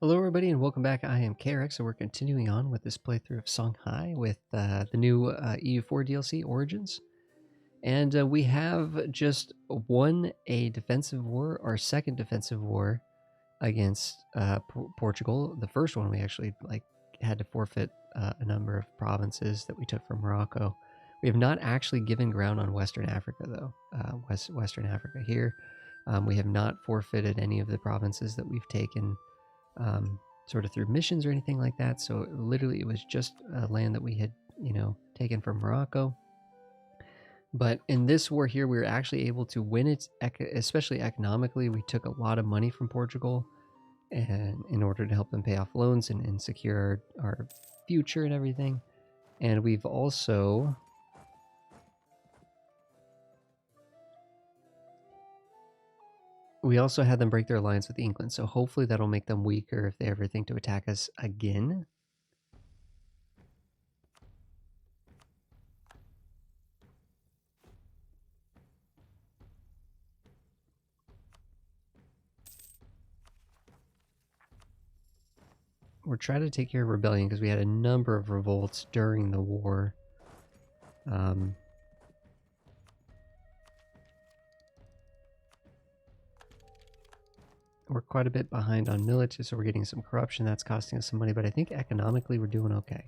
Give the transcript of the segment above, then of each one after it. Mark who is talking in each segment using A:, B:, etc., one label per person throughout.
A: Hello everybody and welcome back. I am KRX and we're continuing on with this playthrough of Songhai with the new EU4 DLC, Origins. And we have just won a defensive war, our second defensive war against Portugal. The first one we actually had to forfeit a number of provinces that we took from Morocco. We have not actually given ground on Western Africa though, Western Africa here. We have not forfeited any of the provinces that we've taken sort of through missions or anything like that. So literally it was just land that we had, taken from Morocco. But in this war here, we were actually able to win it, especially economically. We took a lot of money from Portugal and in order to help them pay off loans and secure our future and everything. And we've also... We also had them break their alliance with England, so hopefully that'll make them weaker if they ever think to attack us again. We're trying to take care of rebellion because we had a number of revolts during the war. We're quite a bit behind on military, so we're getting some corruption. That's costing us some money, but I think economically we're doing okay.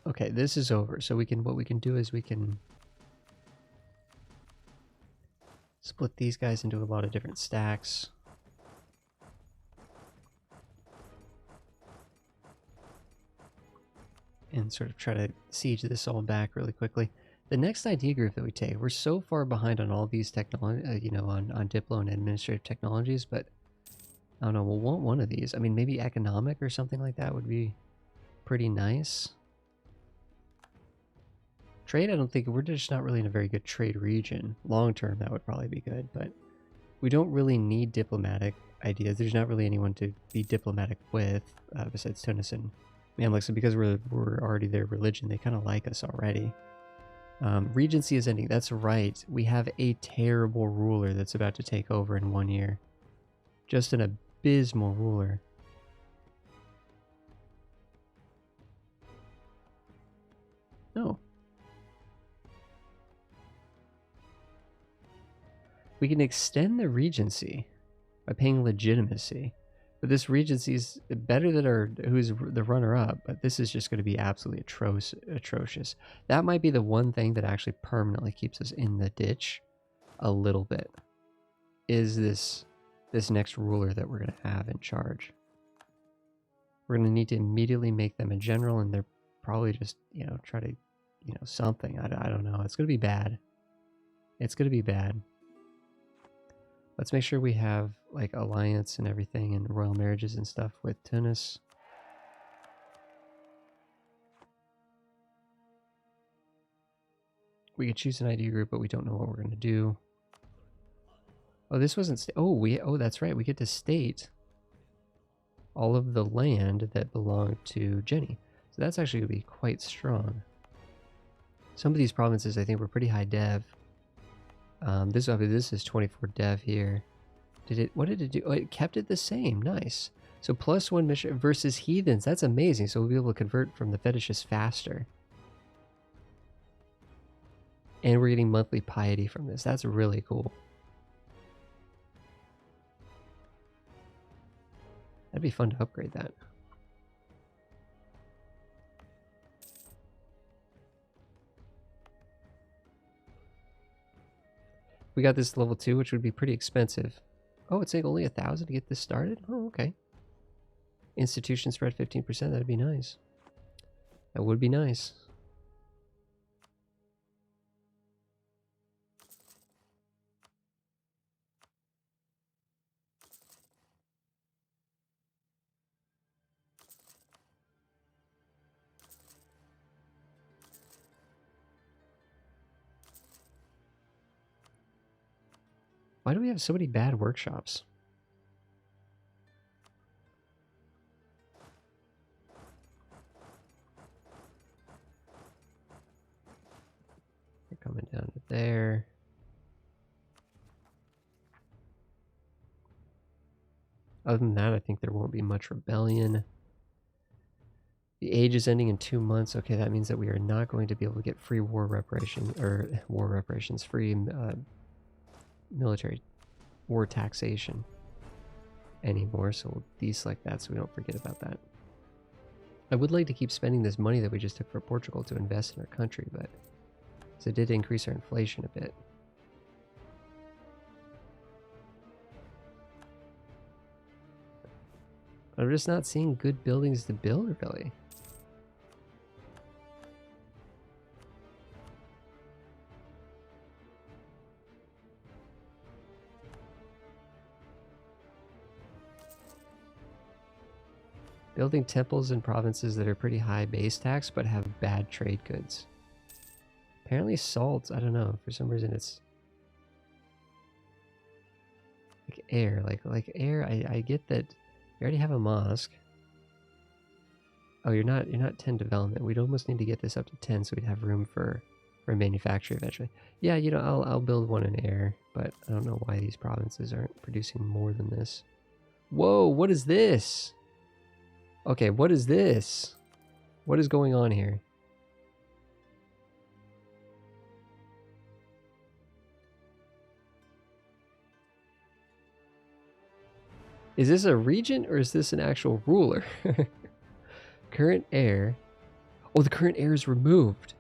A: Okay, this is over. So what we can do is we can split these guys into a lot of different stacks. And sort of try to siege this all back really quickly. The next idea group that we take, we're so far behind on all these technology, on Diplo and administrative technologies, but I don't know, we'll want one of these. I mean, maybe economic or something like that would be pretty nice. Trade, I don't think, we're just not really in a very good trade region. Long term, that would probably be good, but we don't really need diplomatic ideas. There's not really anyone to be diplomatic with besides Tunis and Mamluks. So because we're already their religion, they kind of like us already. Regency is ending. That's right. We have a terrible ruler that's about to take over in 1 year. Just an abysmal ruler. No. We can extend the regency by paying legitimacy. But this regency is better than who's the runner-up, but this is just going to be absolutely atrocious. That might be the one thing that actually permanently keeps us in the ditch a little bit, is this next ruler that we're going to have in charge. We're going to need to immediately make them a general, and they're probably just, try to, something. I don't know. It's going to be bad. It's going to be bad. Let's make sure we have like alliance and everything and royal marriages and stuff with Tunis. We could choose an ID group, but we don't know what we're going to do. Oh, this wasn't... Oh, that's right. We get to state all of the land that belonged to Jenny. So that's actually going to be quite strong. Some of these provinces, I think, were pretty high dev. This is 24 dev here. What did it do? Oh, it kept it the same. Nice. So +1 mission versus heathens. That's amazing. So we'll be able to convert from the fetishes faster. And we're getting monthly piety from this. That's really cool. That'd be fun to upgrade that. We got this level 2, which would be pretty expensive. Oh, it's like only 1,000 to get this started? Oh, okay. Institution spread 15%. That'd be nice. That would be nice. Why do we have so many bad workshops? They're coming down to there. Other than that, I think there won't be much rebellion. The age is ending in 2 months. Okay, that means that we are not going to be able to get free war reparations, or war reparations, free military war taxation anymore. So we'll deselect that so we don't forget about that. I would like to keep spending this money that we just took for Portugal to invest in our country, but so it did increase our inflation a bit. I'm just not seeing good buildings to build, really. Building temples in provinces that are pretty high base tax but have bad trade goods. Apparently salt, I don't know, for some reason it's like air, like air. I get that you already have a mosque. Oh, you're not 10 development. We'd almost need to get this up to 10 so we'd have room for a manufacturer eventually. Yeah, you know, I'll build one in air, but I don't know why these provinces aren't producing more than this. Whoa, what is this? Okay, what is this? What is going on here? Is this a regent or is this an actual ruler? Current heir. Oh, the current heir is removed.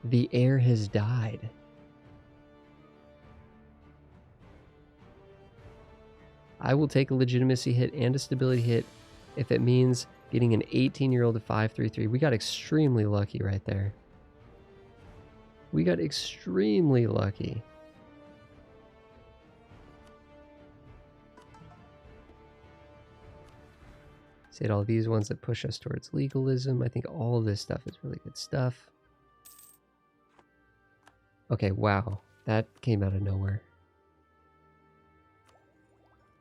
A: The heir has died. I will take a legitimacy hit and a stability hit if it means getting an 18-year-old to 533. We got extremely lucky right there. We got extremely lucky. Say all these ones that push us towards legalism. I think all of this stuff is really good stuff. Okay, wow. That came out of nowhere.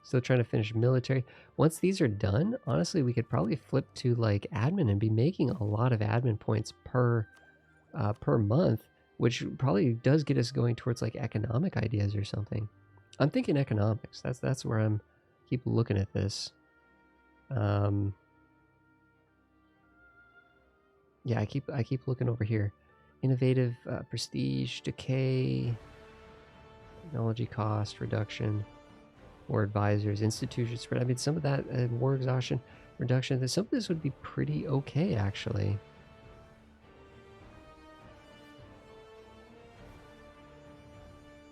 A: Still trying to finish military. Once these are done, honestly, we could probably flip to like admin and be making a lot of admin points per month, which probably does get us going towards like economic ideas or something. I'm thinking economics. That's where I'm keep looking at this. Yeah, I keep looking over here. Innovative, prestige, decay, technology cost reduction, war advisors, institution spread. I mean, some of that war exhaustion reduction. Some of this would be pretty okay, actually.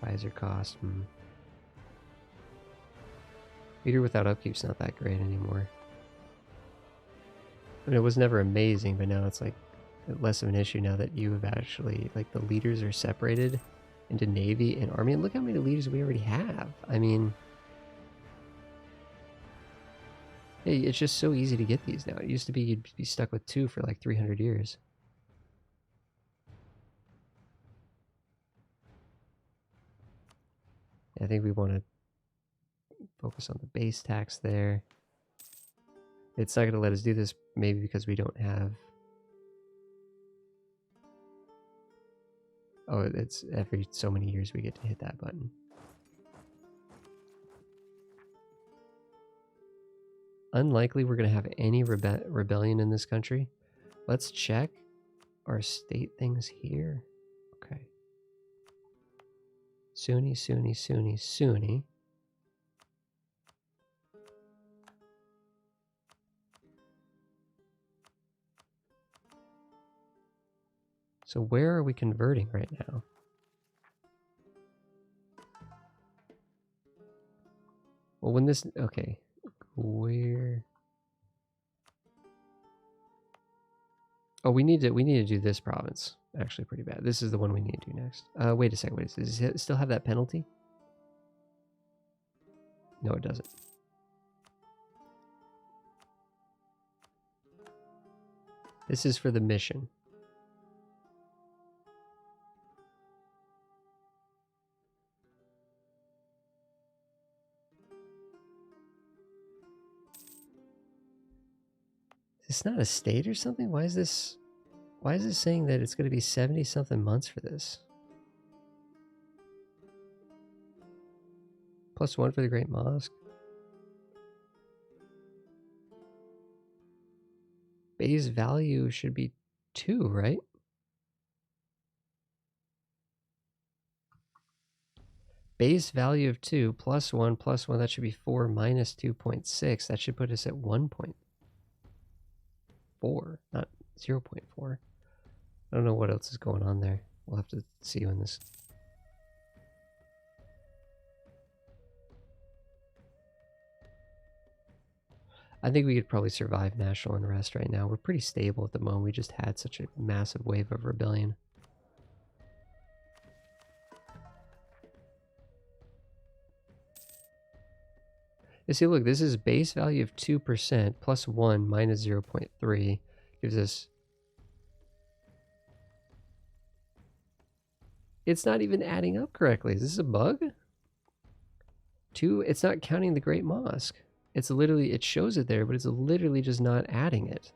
A: Advisor cost. Leader without upkeep's not that great anymore. I mean, it was never amazing, but now it's like less of an issue now that you have actually, like, the leaders are separated into Navy and Army. And look how many leaders we already have. I mean, hey, it's just so easy to get these now. It used to be you'd be stuck with 2 for like 300 years. I think we want to focus on the base tax there. It's not going to let us do this, maybe because we don't have... Oh, it's every so many years we get to hit that button. Unlikely we're going to have any rebellion in this country. Let's check our state things here. Okay. Sunni, Sunni, Sunni, Sunni. So where are we converting right now? Well, when this... Okay. Where... Oh, we need to do this province. Actually, pretty bad. This is the one we need to do next. Wait a second. Wait, does it still have that penalty? No, it doesn't. This is for the mission. Is this not a state or something? Why is this saying that it's going to be 70 something months for this? +1 for the Great Mosque. Base value should be 2, right? Base value of 2 +1 +1, that should be 4 minus 2.6. That should put us at 1.4, not 0.4. I don't know what else is going on there. We'll have to see when this... I think we could probably survive national unrest right now. We're pretty stable at the moment. We just had such a massive wave of rebellion. You see, look, this is base value of 2% plus 1 minus 0.3 gives us... It's not even adding up correctly. Is this a bug? 2, it's not counting the Great Mosque. It's literally, it shows it there, but it's literally just not adding it.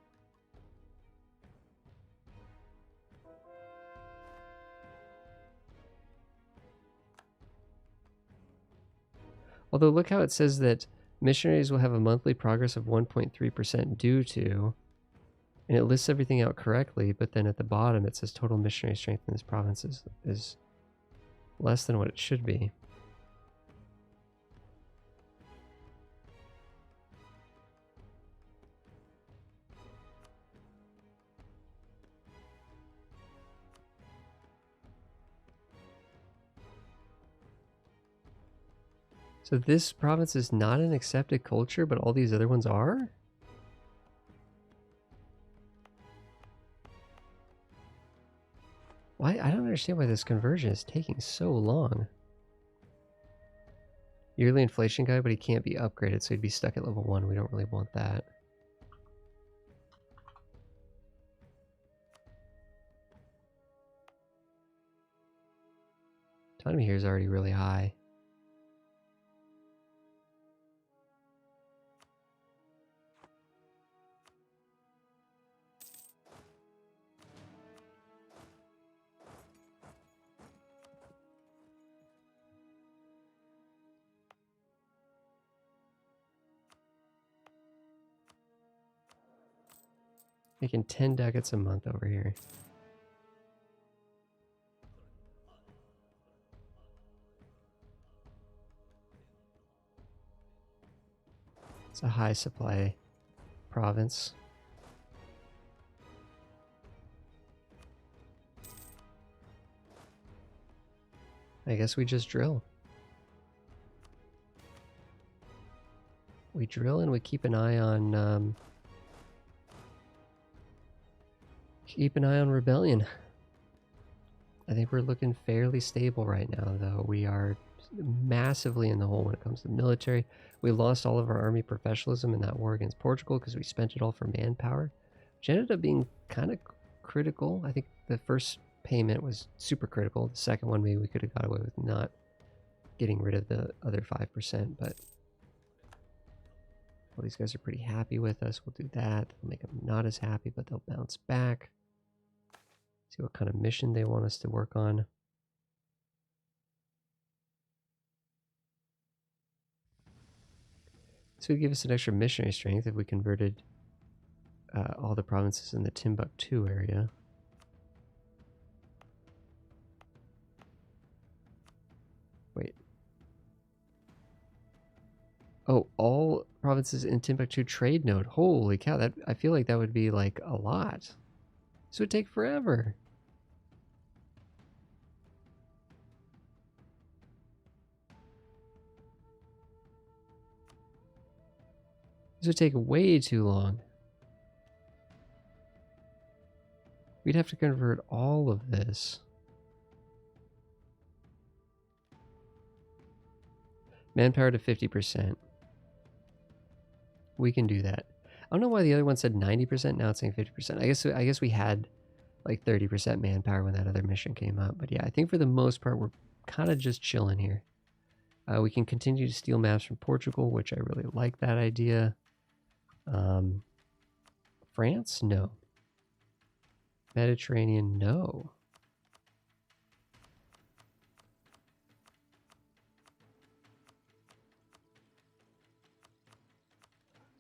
A: Although look how it says that missionaries will have a monthly progress of 1.3% due to, and it lists everything out correctly, but then at the bottom it says total missionary strength in this province is less than what it should be. So this province is not an accepted culture, but all these other ones are? Why? I don't understand why this conversion is taking so long. Yearly inflation guy, but he can't be upgraded, so he'd be stuck at level 1. We don't really want that. Autonomy here is already really high. Making 10 ducats a month over here. It's a high supply province. I guess we just drill. We drill and we keep an eye on rebellion. I think we're looking fairly stable right now, though. We are massively in the hole when it comes to the military. We lost all of our army professionalism in that war against Portugal because we spent it all for manpower, which ended up being kind of critical. I think the first payment was super critical. The second one, maybe we could have got away with not getting rid of the other 5%, but well, these guys are pretty happy with us. We'll do that. We'll make them not as happy, but they'll bounce back. See what kind of mission they want us to work on. So it would give us an extra missionary strength if we converted all the provinces in the Timbuktu area. Wait. Oh, all provinces in Timbuktu trade node. Holy cow, that I feel like that would be like a lot. This would take forever. This would take way too long. We'd have to convert all of this. Manpower to 50%. We can do that. I don't know why the other one said 90%, now it's saying 50%. I guess we had like 30% manpower when that other mission came up. But yeah, I think for the most part, we're kind of just chilling here. We can continue to steal maps from Portugal, which I really like that idea. France? No. Mediterranean? No.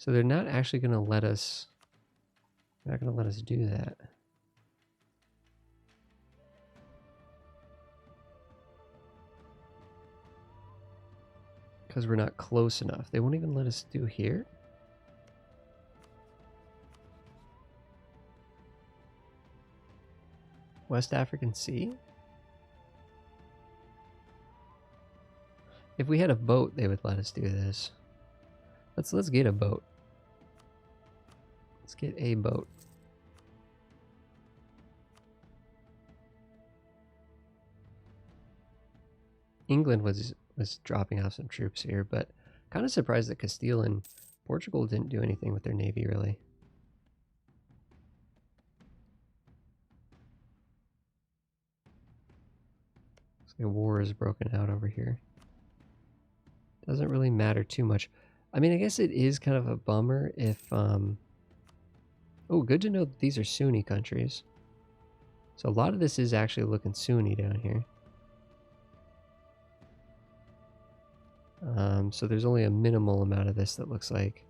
A: So they're not actually going to let us... They're not going to let us do that. Because we're not close enough. They won't even let us do here? West African Sea? If we had a boat, they would let us do this. Let's get a boat. Let's get a boat. England was dropping off some troops here, but kind of surprised that Castile and Portugal didn't do anything with their navy, really. Looks like a war is broken out over here. Doesn't really matter too much. I mean, I guess it is kind of a bummer if... Oh, good to know that these are Sunni countries. So a lot of this is actually looking Sunni down here. So there's only a minimal amount of this that looks like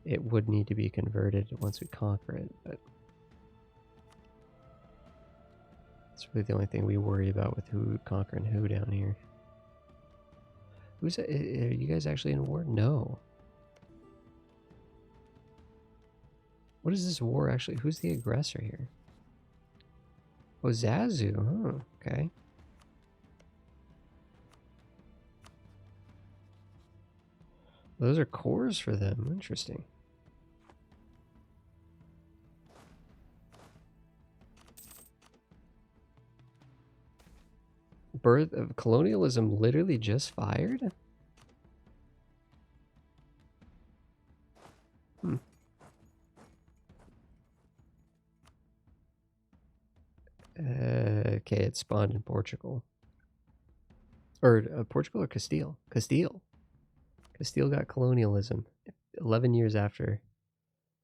A: it would need to be converted once we conquer it, but it's really the only thing we worry about with who conquering who down here. Are you guys actually in a war? No. What is this war actually? Who's the aggressor here? Oh, Zazu. Oh, okay. Those are cores for them. Interesting. Birth of colonialism literally just fired? Okay, it spawned in Portugal. Or Portugal or Castile? Castile. Castile got colonialism 11 years after.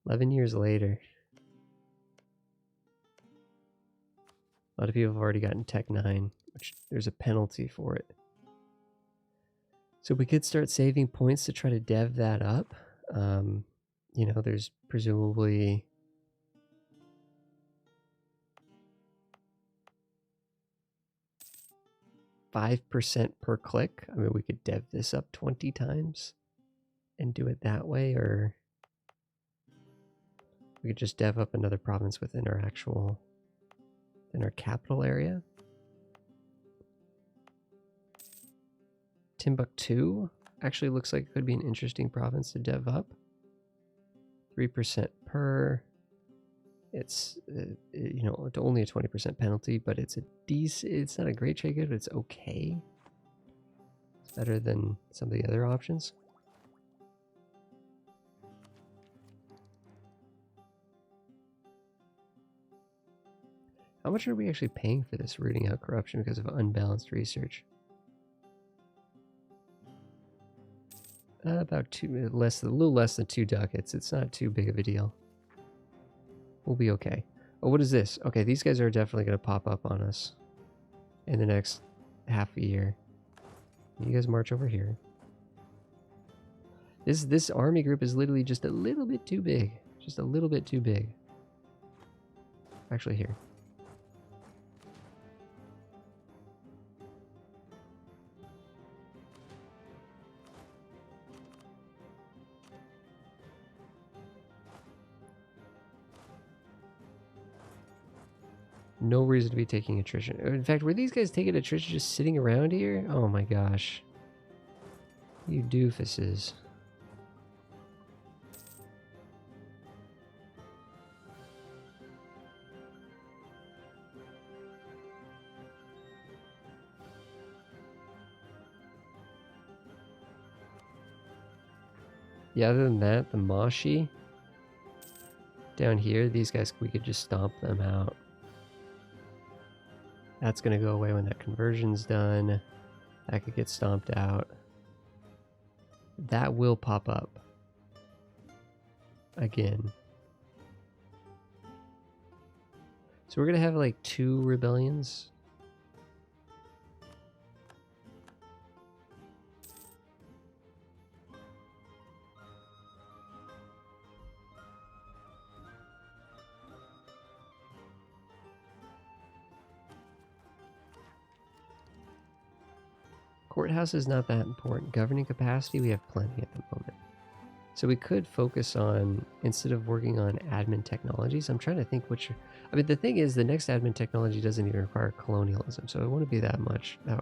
A: 11 years later. A lot of people have already gotten Tech 9, which there's a penalty for it. So we could start saving points to try to dev that up. You know, there's presumably... $5% per click. I mean, we could dev this up 20 times and do it that way, or we could just dev up another province within our actual, in our capital area. Timbuktu actually looks like it could be an interesting province to dev up. 3% per. It's you know, only a 20% penalty, but it's a decent. It's not a great trade good, but it's okay. It's better than some of the other options. How much are we actually paying for this rooting out corruption because of unbalanced research? About a little less than 2 ducats. It's not too big of a deal. We'll be okay. Oh, what is this? Okay, these guys are definitely going to pop up on us in the next half a year. You guys march over here. This army group is literally just a little bit too big. Just a little bit too big. Actually, here. No reason to be taking attrition. In fact, were these guys taking attrition just sitting around here? Oh my gosh. You doofuses. Yeah, other than that, the Moshi down here, these guys, we could just stomp them out. That's going to go away when that conversion's done. That could get stomped out. That will pop up again. So we're going to have like 2 rebellions. Courthouse is not that important. Governing capacity, we have plenty at the moment. So we could focus on, instead of working on admin technologies, I'm trying to think which... I mean, the thing is, the next admin technology doesn't even require colonialism, so it wouldn't be that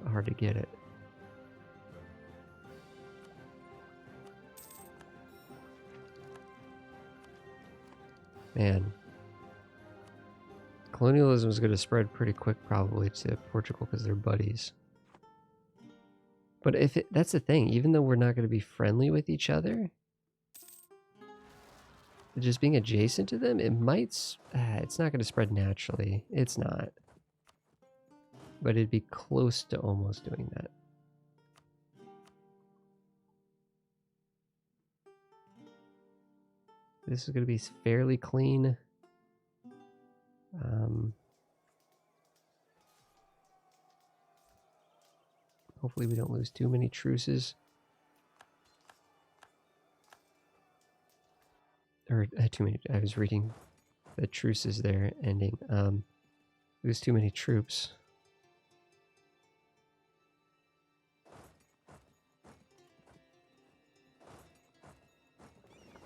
A: hard to get it. Man. Colonialism is going to spread pretty quick probably to Portugal because they're buddies. But if that's the thing, even though we're not going to be friendly with each other, just being adjacent to them, it might... it's not going to spread naturally. It's not. But it'd be close to almost doing that. This is going to be fairly clean. Hopefully we don't lose too many truces. Or too many... I was reading the truces there ending. Lose too many troops.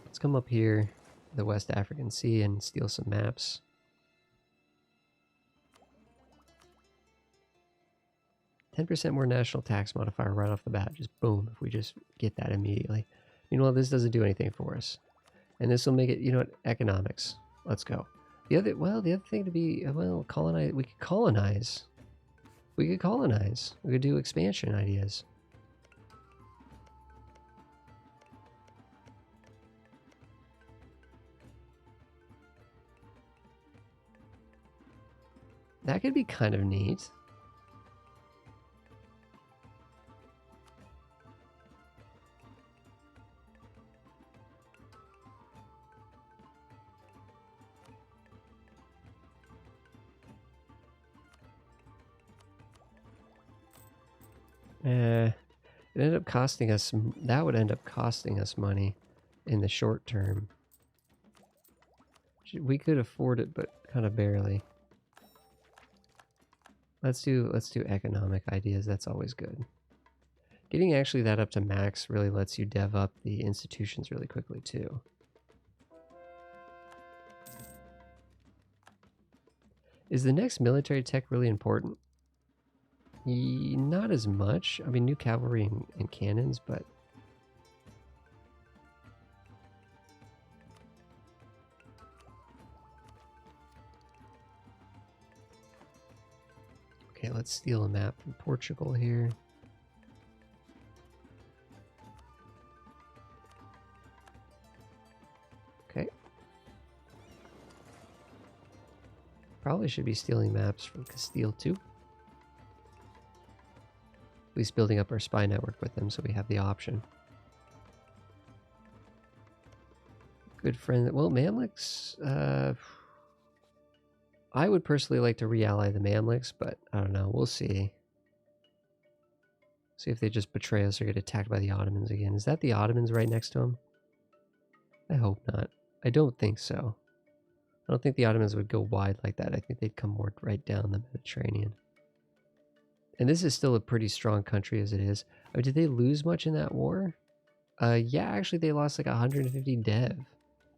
A: Let's come up here, the West African Sea, and steal some maps. %10 more national tax modifier right off the bat. Just boom, if we just get that immediately. Meanwhile, this doesn't do anything for us. And this will make it, you know what, economics. Let's go. The other thing to be, well, colonize. We could colonize. We could colonize. We could do expansion ideas. That could be kind of neat. It ended up costing us... That would end up costing us money in the short term. We could afford it, but kind of barely. Let's do economic ideas. That's always good. Getting actually that up to max really lets you dev up the institutions really quickly too. Is the next military tech really important? Not as much. I mean, new cavalry and cannons, but... Okay, let's steal a map from Portugal here. Okay. Probably should be stealing maps from Castile too. At least building up our spy network with them so we have the option. Good friend. Well, Mamluks... I would personally like to re-ally the Mamluks, but I don't know. We'll see. See if they just betray us or get attacked by the Ottomans again. Is that the Ottomans right next to them? I hope not. I don't think so. I don't think the Ottomans would go wide like that. I think they'd come more right down the Mediterranean. And this is still a pretty strong country as it is. Oh, did they lose much in that war? Yeah, actually they lost like 150 dev.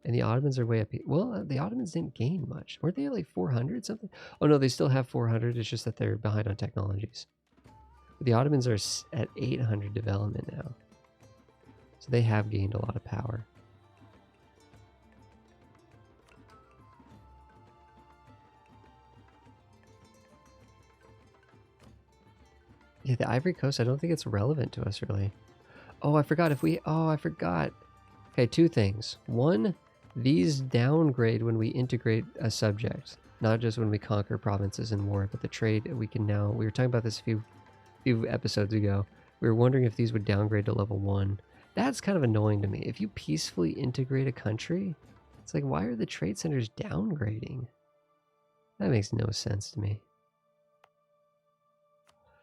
A: And the Ottomans are way up here. Well, the Ottomans didn't gain much. Weren't they at like 400 something? Oh no, they still have 400. It's just that they're behind on technologies. But the Ottomans are at 800 development now. So they have gained a lot of power. Yeah, the Ivory Coast, I don't think it's relevant to us really. Oh, I forgot if we... Oh, I forgot. Okay, two things. One, these downgrade when we integrate a subject. Not just when we conquer provinces in war, but the trade we can now... We were talking about this a few episodes ago. We were wondering if these would downgrade to level 1. That's kind of annoying to me. If you peacefully integrate a country, it's like, why are the trade centers downgrading? That makes no sense to me.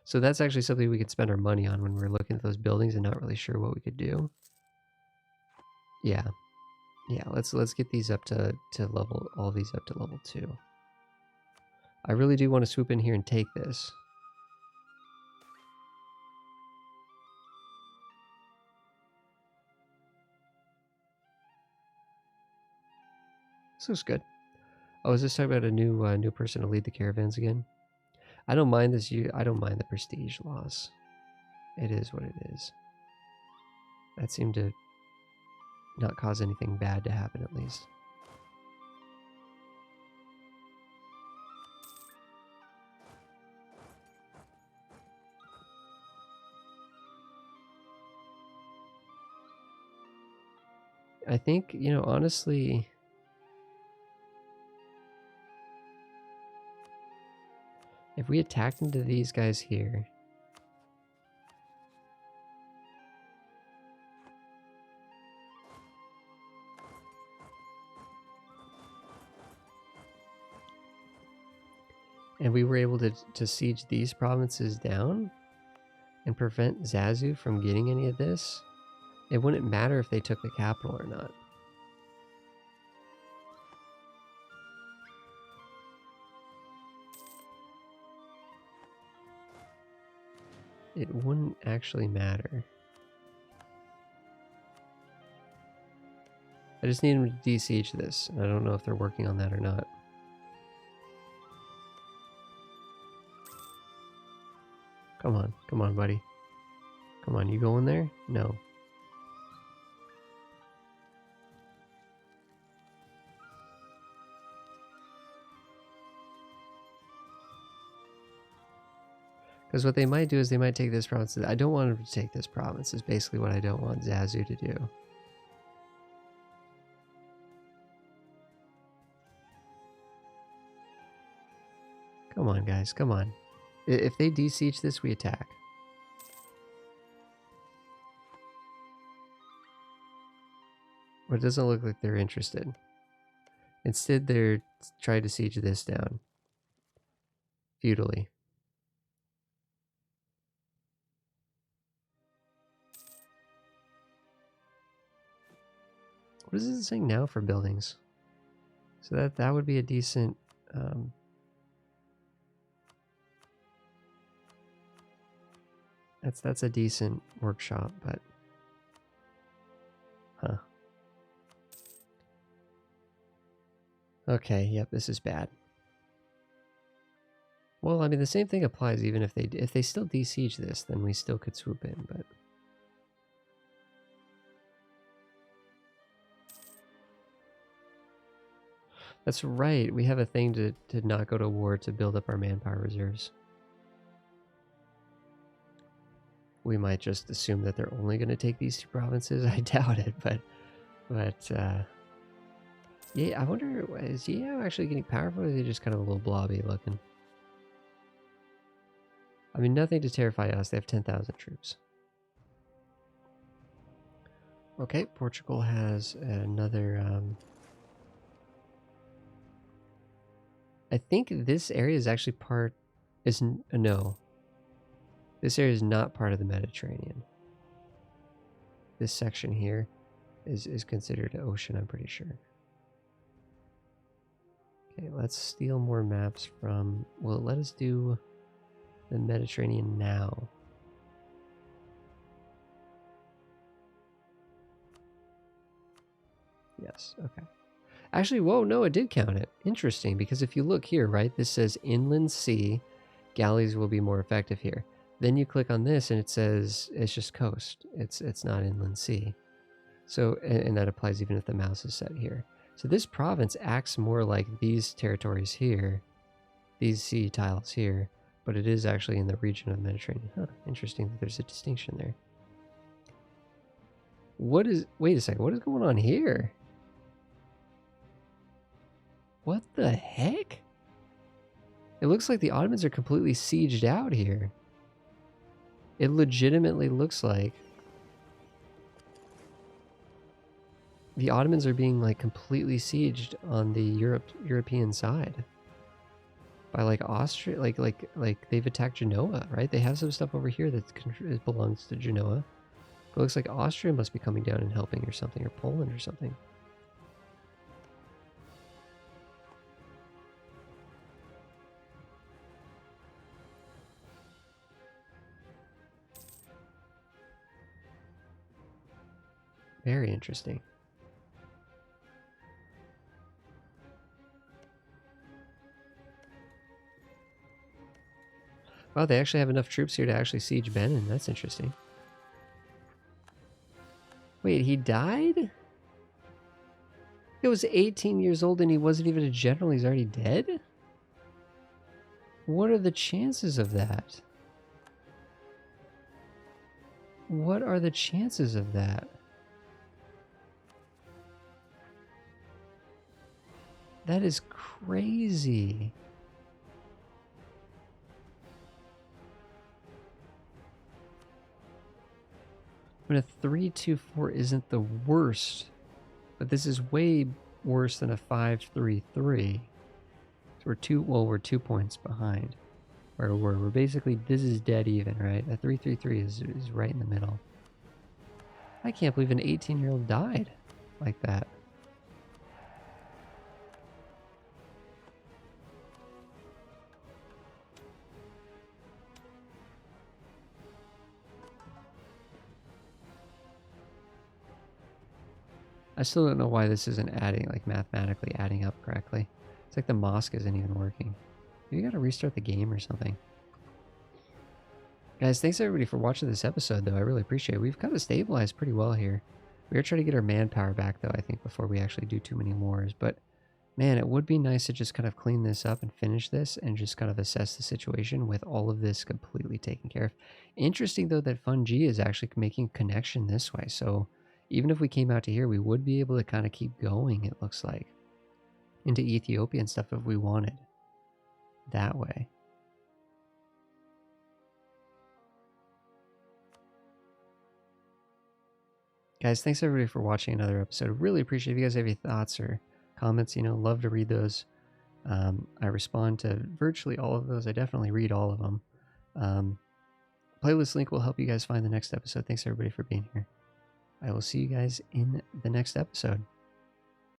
A: So that's actually something we could spend our money on when we're looking at those buildings and not really sure what we could do. Yeah. Yeah, let's get these up to level, all these up to level 2. I really do want to swoop in here and take this. This looks good. Oh, is this talking about a new person to lead the caravans again? I don't mind this. I don't mind the prestige loss. It is what it is. That seemed to not cause anything bad to happen, at least. I think, you know, honestly, if we attacked into these guys here, and we were able to siege these provinces down and prevent Zazu from getting any of this, it wouldn't matter if they took the capital or not. It wouldn't actually matter. I just need them to de-siege this. I don't know if they're working on that or not. Come on, buddy. Come on, you going there? No. Because what they might do is they might take this province. I don't want them to take this province, is basically what I don't want Zazu to do. Come on, guys, come on. If they de-siege this, we attack. But it doesn't look like they're interested. Instead, they're trying to siege this down. Feudally. What is it saying now for buildings? So that would be a decent... That's a decent workshop, but... Huh. Okay, yep, this is bad. Well, I mean, the same thing applies even if they still de-siege this, then we still could swoop in, but... That's right, we have a thing to not go to war to build up our manpower reserves. We might just assume that they're only going to take these two provinces. I doubt it, but yeah, I wonder, is Yeo actually getting powerful, or are they just kind of a little blobby looking? I mean, nothing to terrify us. They have 10,000 troops. Okay, Portugal has another... I think this area is actually part... No. This area is not part of the Mediterranean. This section here is considered an ocean, I'm pretty sure. Okay, let's steal more maps from... Well, let us do the Mediterranean now. Yes, okay. Actually, whoa, no, it did count it. Interesting, because if you look here, right, this says inland sea, galleys will be more effective here. Then you click on this and it says it's just coast. It's not inland sea. So, and that applies even if the mouse is set here. So this province acts more like these territories here, these sea tiles here, but it is actually in the region of the Mediterranean. Huh, interesting that there's a distinction there. What is, wait a second, what is going on here? What the heck? It looks like the Ottomans are completely sieged out here. It legitimately looks like the Ottomans are being like completely sieged on the European side by like Austria, like they've attacked Genoa, right? They have some stuff over here that belongs to Genoa. But it looks like Austria must be coming down and helping or something, or Poland or something. Very interesting. Oh, they actually have enough troops here to actually siege Benin. That's interesting. Wait, he died? He was 18 years old and he wasn't even a general. He's already dead? What are the chances of that? What are the chances of that? That is crazy. I mean, a 3-2-4 isn't the worst, but this is way worse than a 5-3-3. So we're 2 points behind. Where we're basically, this is dead even, right? A 3-3-3 is right in the middle. I can't believe an 18-year-old died like that. I still don't know why this isn't adding, like mathematically adding up correctly. It's like the mosque isn't even working. You gotta restart the game or something. Guys, thanks everybody for watching this episode, though. I really appreciate it. We've kind of stabilized pretty well here. We are trying to get our manpower back, though, I think, before we actually do too many wars. But, man, it would be nice to just kind of clean this up and finish this and just kind of assess the situation with all of this completely taken care of. Interesting, though, that Fungi is actually making connection this way. So even if we came out to here, we would be able to kind of keep going, it looks like, into Ethiopia and stuff if we wanted that way. Guys, thanks everybody for watching another episode. Really appreciate if you guys have any thoughts or comments. Love to read those. I respond to virtually all of those. I definitely read all of them. Playlist link will help you guys find the next episode. Thanks everybody for being here. I will see you guys in the next episode.